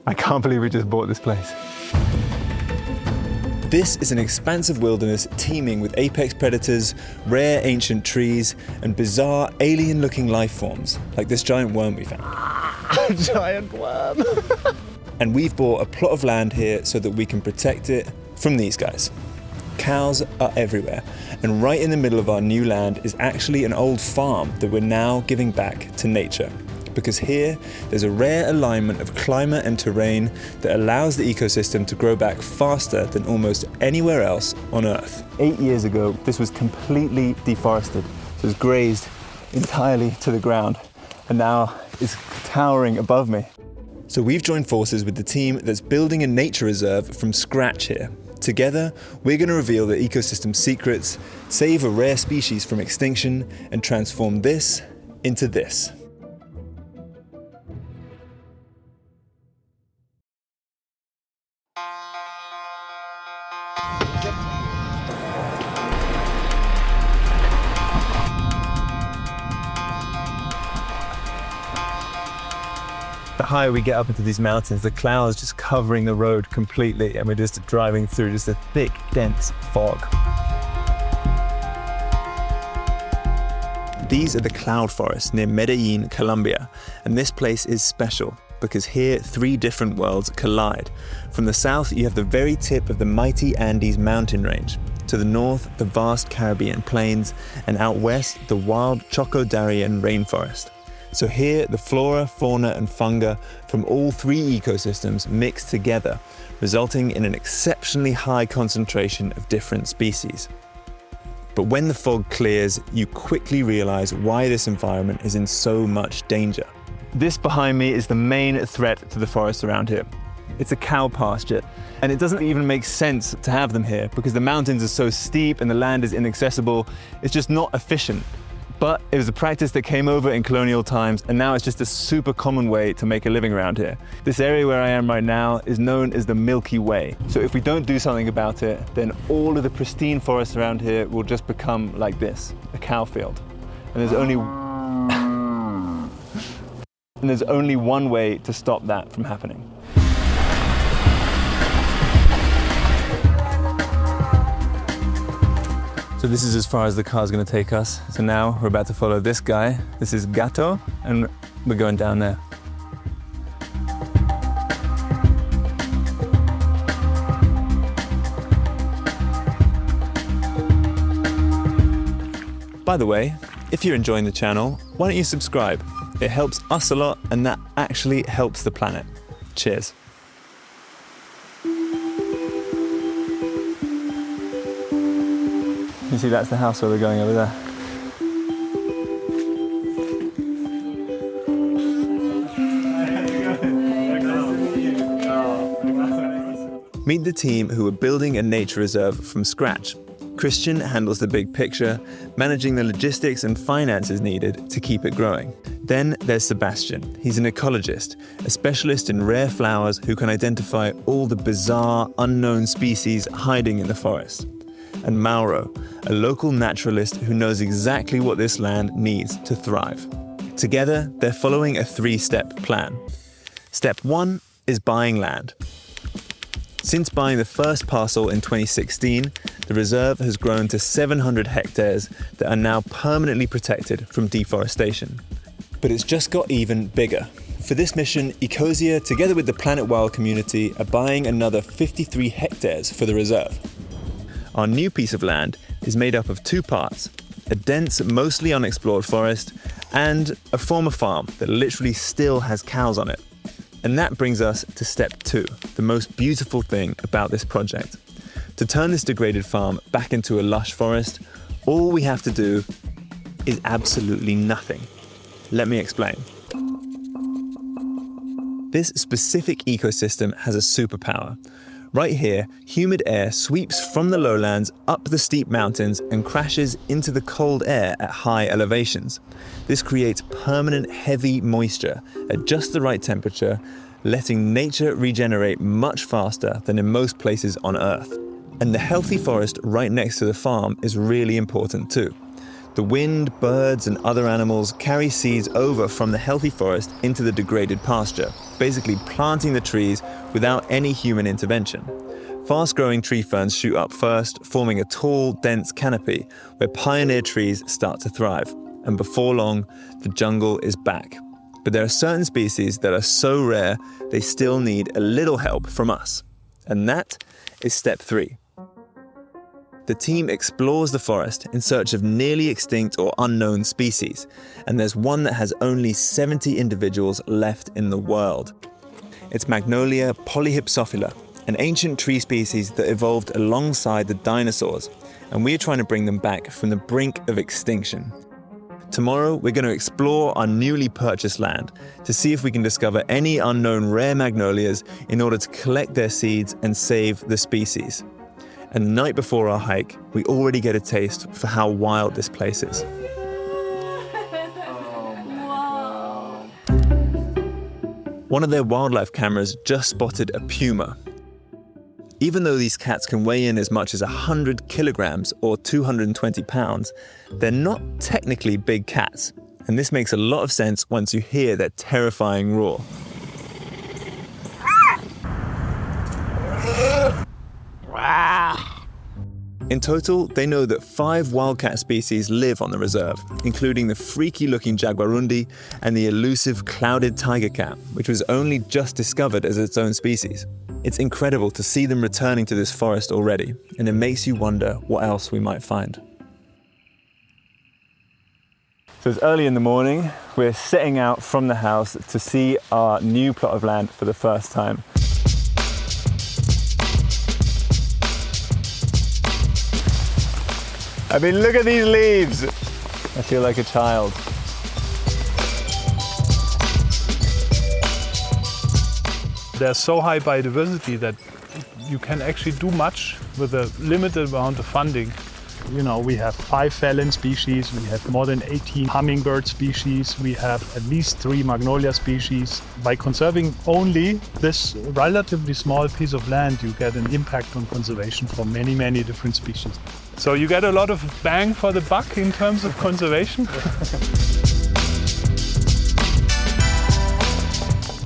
I can't believe we just bought this place. This is an expansive wilderness teeming with apex predators, rare ancient trees, and bizarre alien-looking life forms, like this giant worm we found. A giant worm! And we've bought a plot of land here so that we can protect it from these guys. Cows are everywhere, and right in the middle of our new land is actually an old farm that we're now giving back to nature. Because here, there's a rare alignment of climate and terrain that allows the ecosystem to grow back faster than almost anywhere else on Earth. 8 years ago, this was completely deforested. So it was grazed entirely to the ground, and now it's towering above me. So we've joined forces with the team that's building a nature reserve from scratch here. Together, we're going to reveal the ecosystem's secrets, save a rare species from extinction, and transform this into this. The higher we get up into these mountains, the clouds just covering the road completely, and we're just driving through just a thick, dense fog. These are the cloud forests near Medellin, Colombia, and this place is special because here 3 different worlds collide. From the south, you have the very tip of the mighty Andes mountain range. To the north, the vast Caribbean plains, and out west, the wild Choco-Darien rainforest. So here, the flora, fauna, and fungi from all 3 ecosystems mix together, resulting in an exceptionally high concentration of different species. But when the fog clears, you quickly realize why this environment is in so much danger. This behind me is the main threat to the forest around here. It's a cow pasture, and it doesn't even make sense to have them here because the mountains are so steep and the land is inaccessible. It's just not efficient. But it was a practice that came over in colonial times, and now it's just a super common way to make a living around here. This area where I am right now is known as the Milky Way. So if we don't do something about it, then all of the pristine forests around here will just become like this, a cow field. And there's only one way to stop that from happening. So this is as far as the car's going to take us. So now we're about to follow this guy. This is Gato, and we're going down there. By the way, if you're enjoying the channel, why don't you subscribe? It helps us a lot, and that actually helps the planet. Cheers. You see, that's the house where we're going over there. Meet the team who are building a nature reserve from scratch. Christian handles the big picture, managing the logistics and finances needed to keep it growing. Then there's Sebastian. He's an ecologist, a specialist in rare flowers who can identify all the bizarre, unknown species hiding in the forest. And Mauro, a local naturalist who knows exactly what this land needs to thrive. Together, they're following a 3-step plan. Step 1 is buying land. Since buying the first parcel in 2016, the reserve has grown to 700 hectares that are now permanently protected from deforestation. But it's just got even bigger. For this mission, Ecosia, together with the Planet Wild community, are buying another 53 hectares for the reserve. Our new piece of land is made up of 2 parts, a dense, mostly unexplored forest, and a former farm that literally still has cows on it. And that brings us to step 2, the most beautiful thing about this project. To turn this degraded farm back into a lush forest, all we have to do is absolutely nothing. Let me explain. This specific ecosystem has a superpower. Right here, humid air sweeps from the lowlands up the steep mountains and crashes into the cold air at high elevations. This creates permanent heavy moisture at just the right temperature, letting nature regenerate much faster than in most places on Earth. And the healthy forest right next to the farm is really important too. The wind, birds, and other animals carry seeds over from the healthy forest into the degraded pasture, basically planting the trees without any human intervention. Fast-growing tree ferns shoot up first, forming a tall, dense canopy where pioneer trees start to thrive. And before long, the jungle is back. But there are certain species that are so rare, they still need a little help from us. And that is step 3. The team explores the forest in search of nearly extinct or unknown species, and there's one that has only 70 individuals left in the world. It's Magnolia polyhypsophila, an ancient tree species that evolved alongside the dinosaurs, and we're trying to bring them back from the brink of extinction. Tomorrow, we're going to explore our newly purchased land to see if we can discover any unknown rare magnolias in order to collect their seeds and save the species. And the night before our hike, we already get a taste for how wild this place is. One of their wildlife cameras just spotted a puma. Even though these cats can weigh in as much as 100 kilograms or 220 pounds, they're not technically big cats. And this makes a lot of sense once you hear their terrifying roar. In total, they know that 5 wildcat species live on the reserve, including the freaky-looking jaguarundi and the elusive clouded tiger cat, which was only just discovered as its own species. It's incredible to see them returning to this forest already, and it makes you wonder what else we might find. So it's early in the morning. We're setting out from the house to see our new plot of land for the first time. I mean, look at these leaves! I feel like a child. There's so high biodiversity that you can actually do much with a limited amount of funding. You know, we have 5 feline species, we have more than 18 hummingbird species, we have at least 3 Magnolia species. By conserving only this relatively small piece of land, you get an impact on conservation for many, many different species. So you get a lot of bang for the buck in terms of conservation.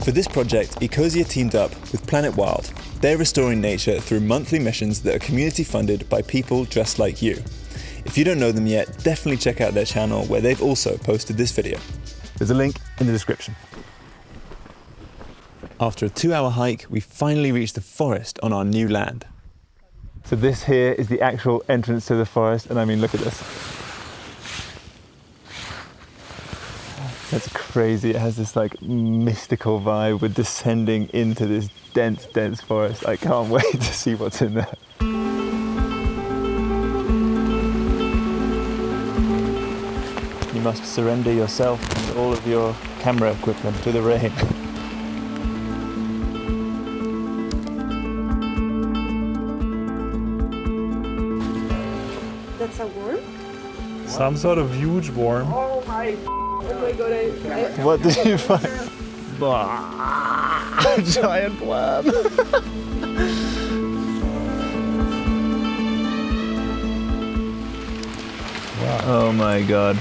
For this project, Ecosia teamed up with Planet Wild. They're restoring nature through monthly missions that are community funded by people just like you. If you don't know them yet, definitely check out their channel where they've also posted this video. There's a link in the description. After a 2-hour hike, we finally reached the forest on our new land. So this here is the actual entrance to the forest, and I mean, look at this. That's crazy. It has this like mystical vibe. We're descending into this dense, dense forest. I can't wait to see what's in there. You must surrender yourself and all of your camera equipment to the rain. That's a worm? Some sort of huge worm. Oh my god. What did you find? Giant worm. Wow. Oh my god.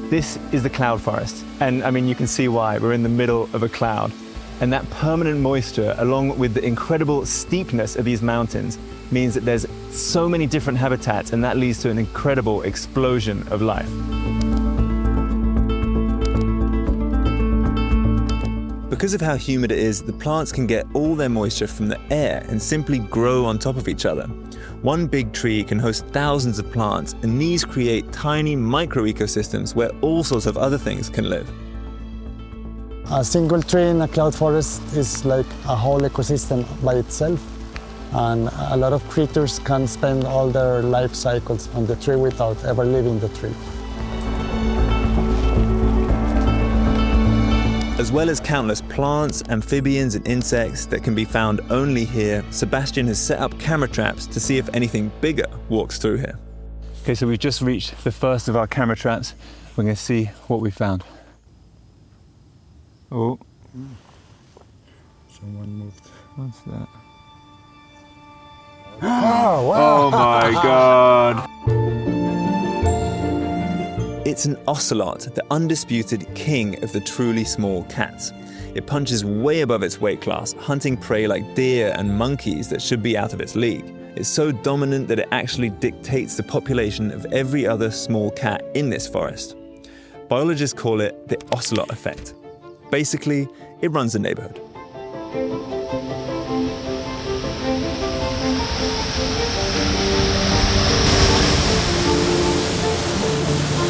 This is the cloud forest, and I mean, you can see why. We're in the middle of a cloud. And that permanent moisture, along with the incredible steepness of these mountains, means that there's so many different habitats, and that leads to an incredible explosion of life. Because of how humid it is, the plants can get all their moisture from the air and simply grow on top of each other. One big tree can host thousands of plants, and these create tiny micro-ecosystems where all sorts of other things can live. A single tree in a cloud forest is like a whole ecosystem by itself, and a lot of creatures can spend all their life cycles on the tree without ever leaving the tree. As well as countless plants, amphibians and insects that can be found only here, Sebastian has set up camera traps to see if anything bigger walks through here. Okay, so we've just reached the first of our camera traps. We're going to see what we found. Oh, Someone moved. What's that? Oh, wow. Oh my god! It's an ocelot, the undisputed king of the truly small cats. It punches way above its weight class, hunting prey like deer and monkeys that should be out of its league. It's so dominant that it actually dictates the population of every other small cat in this forest. Biologists call it the ocelot effect. Basically, it runs the neighborhood.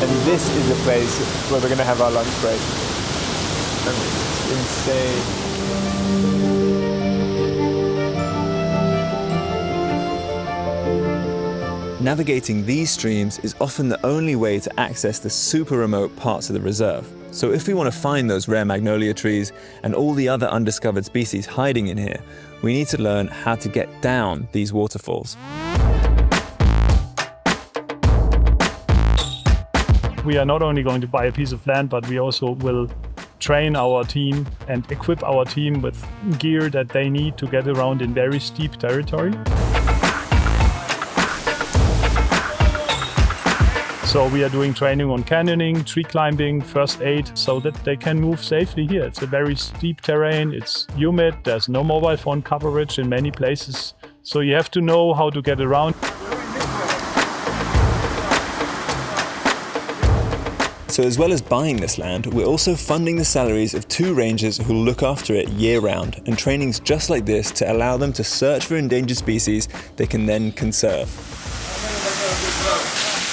And this is the place where we're going to have our lunch break. It's insane. Navigating these streams is often the only way to access the super remote parts of the reserve. So if we want to find those rare magnolia trees and all the other undiscovered species hiding in here, we need to learn how to get down these waterfalls. We are not only going to buy a piece of land, but we also will train our team and equip our team with gear that they need to get around in very steep territory. So we are doing training on canyoning, tree climbing, first aid, so that they can move safely here. It's a very steep terrain, it's humid, there's no mobile phone coverage in many places. So you have to know how to get around. So as well as buying this land, we're also funding the salaries of 2 rangers who look after it year-round, and trainings just like this to allow them to search for endangered species they can then conserve.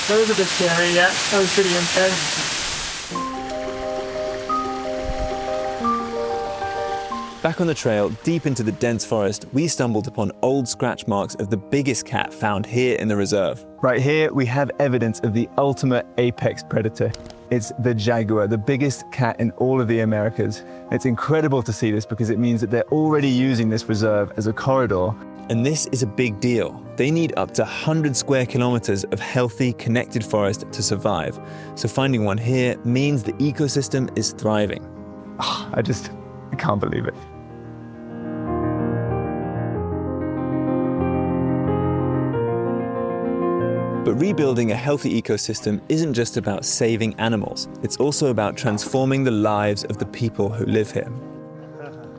That was a bit scary, yeah. That was pretty intense. Back on the trail, deep into the dense forest, we stumbled upon old scratch marks of the biggest cat found here in the reserve. Right here, we have evidence of the ultimate apex predator. It's the jaguar, the biggest cat in all of the Americas. It's incredible to see this because it means that they're already using this reserve as a corridor. And this is a big deal. They need up to 100 square kilometers of healthy, connected forest to survive. So finding one here means the ecosystem is thriving. I can't believe it. But rebuilding a healthy ecosystem isn't just about saving animals. It's also about transforming the lives of the people who live here.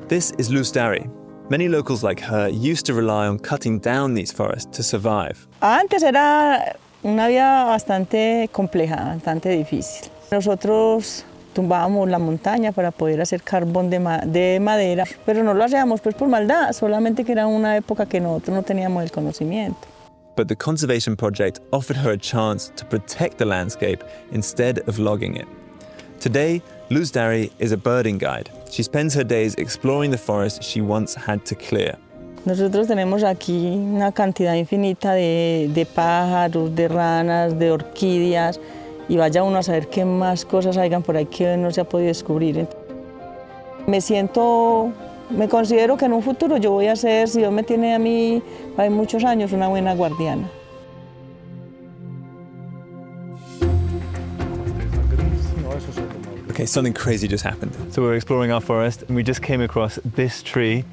This is Luz Dari. Many locals like her used to rely on cutting down these forests to survive. Antes era una vida bastante compleja, bastante difícil. Nosotros tumbábamos la montaña para poder hacer carbón de madera, pero no lo hacíamos pues por maldad, solamente que era una época que nosotros no teníamos el conocimiento. But the conservation project offered her a chance to protect the landscape instead of logging it. Today, Luz Dari is a birding guide. She spends her days exploring the forest she once had to clear. Nosotros tenemos aquí una cantidad infinita de pájaros, de ranas, de orquídeas, y vaya uno a saber qué más cosas hayan por ahí que no se ha podido descubrir. Me considero que en un futuro yo voy a ser, si Dios me tiene a mí, hay muchos años, una buena guardiana. Okay, something crazy just happened. So we're exploring our forest and we just came across this tree,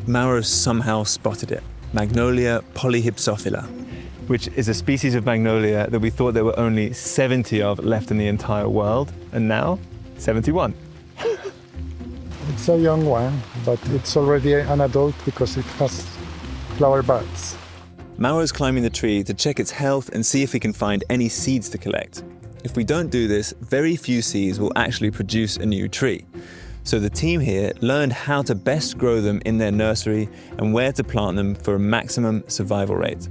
Mauro somehow spotted it. Magnolia polyhypsophila. which is a species of magnolia that we thought there were only 70 of left in the entire world, and now 71. It's a young one, but it's already an adult because it has flower buds. Mauro's climbing the tree to check its health and see if he can find any seeds to collect. If we don't do this, very few seeds will actually produce a new tree. So the team here learned how to best grow them in their nursery and where to plant them for a maximum survival rate.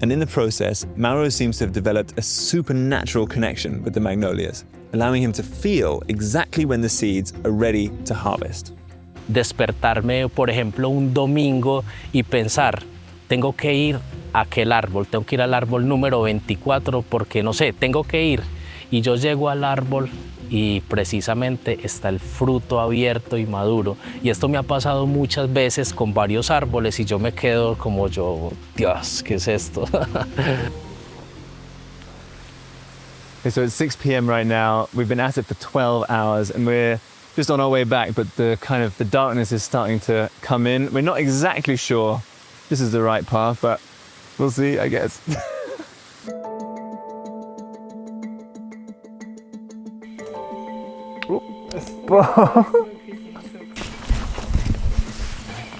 And in the process, Mauro seems to have developed a supernatural connection with the magnolias, allowing him to feel exactly when the seeds are ready to harvest. Despertarme, por ejemplo, un domingo y pensar, tengo que ir a aquel árbol, tengo que ir al árbol número 24 porque, no sé, tengo que ir. Y yo llego al árbol y precisamente está el fruto abierto y maduro. Y esto me ha pasado muchas veces con varios árboles y yo me quedo como yo, Dios, ¿qué es esto? Okay, so it's 6 p.m. right now. We've been at it for 12 hours and we're just on our way back, but the darkness is starting to come in. We're not exactly sure this is the right path, but we'll see, I guess.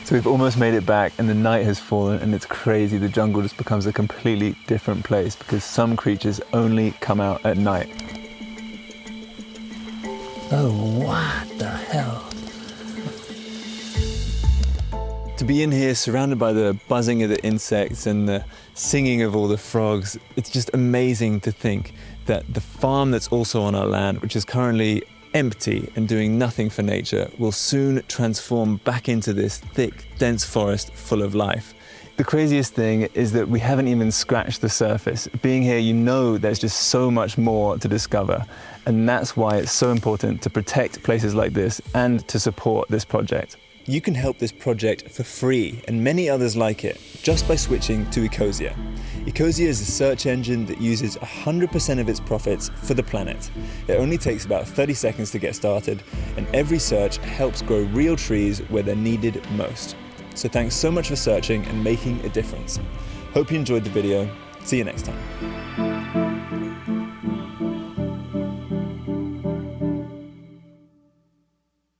So we've almost made it back and the night has fallen and it's crazy. The jungle just becomes a completely different place because some creatures only come out at night. Oh, what the hell? To be in here surrounded by the buzzing of the insects and the singing of all the frogs, it's just amazing to think that the farm that's also on our land, which is currently empty and doing nothing for nature, will soon transform back into this thick, dense forest full of life. The craziest thing is that we haven't even scratched the surface. Being here, you know there's just so much more to discover. And that's why it's so important to protect places like this and to support this project. You can help this project for free and many others like it just by switching to Ecosia. Ecosia is a search engine that uses 100% of its profits for the planet. It only takes about 30 seconds to get started, and every search helps grow real trees where they're needed most. So thanks so much for searching and making a difference. Hope you enjoyed the video. See you next time.